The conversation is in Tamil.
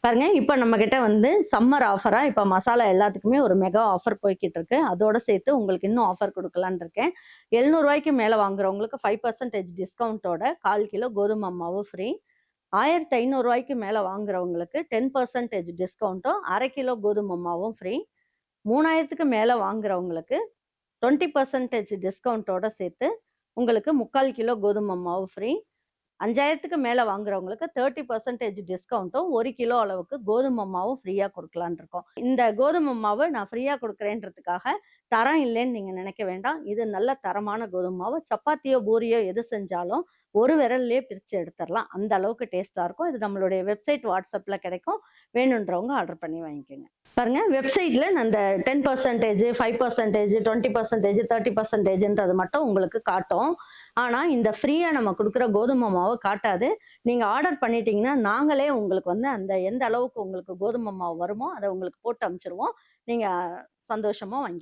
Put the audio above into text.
பாருங்க, இப்ப நம்மகிட்ட வந்து சம்மர் ஆஃபரா இப்ப மசாலா எல்லாத்துக்குமே ஒரு மெகா ஆஃபர் போய்க்கிட்டு இருக்கு. அதோட சேர்த்து உங்களுக்கு இன்னும் ஆஃபர் குடுக்கலான்னு இருக்கேன். ரூ. 700 மேல வாங்குறவங்களுக்கு 5% டிஸ்கவுண்டோட 1/4 கிலோ கோதுமை மாவு ஃப்ரீ. ரூ. 1500 மேல வாங்குறவங்களுக்கு 10% டிஸ்கவுண்ட்டும் 1/2 கிலோ கோதுமை மாவும் ஃப்ரீ. 3000க்கு மேல வாங்குறவங்களுக்கு 20% டிஸ்கவுண்டோட சேர்த்து உங்களுக்கு 3/4 கிலோ கோதுமை மாவு ஃப்ரீ. 5000க்கு மேல வாங்குறவங்களுக்கு 30% டிஸ்கவுண்ட்டும் 1 கிலோ அளவுக்கு கோதுமை மாவும் ஃப்ரீயா குடுக்கலான்னு இருக்கோம். இந்த கோதுமை மாவு நான் ஃப்ரீயா குடுக்குறேன்றதுக்காக தரம் இல்லைன்னு நீங்க நினைக்க வேண்டாம். இது நல்ல தரமான கோதுமை மாவு. சப்பாத்தியோ, பூரியோ எது செஞ்சாலும் ஒரு விரல்லயே பிரிச்சு எடுத்துறலாம். அந்த அளவுக்கு டேஸ்ட்டா இருக்கும். இது நம்மளுடைய வெப்சைட் வாட்ஸ்அப்ல கிடைக்கும். வேணுன்றவங்க ஆர்டர் பண்ணி வாங்கிக்கோங்க. பாருங்க, வெப்சைட்ல அந்த 10%, 5%, 20%, 30%ன்றது மட்டும் உங்களுக்கு காட்டும். ஆனா இந்த ஃப்ரீயா நம்ம குடுக்குற கோதுமை மாவு காட்டாது. நீங்க ஆர்டர் பண்ணிட்டீங்கன்னா, நாங்களே உங்களுக்கு வந்து அந்த எந்த அளவுக்கு உங்களுக்கு கோதுமை மாவு வருமோ, அத உங்களுக்கு போட்டு அனுப்பிச்சுருவோம். நீங்க சந்தோஷமா வாங்கி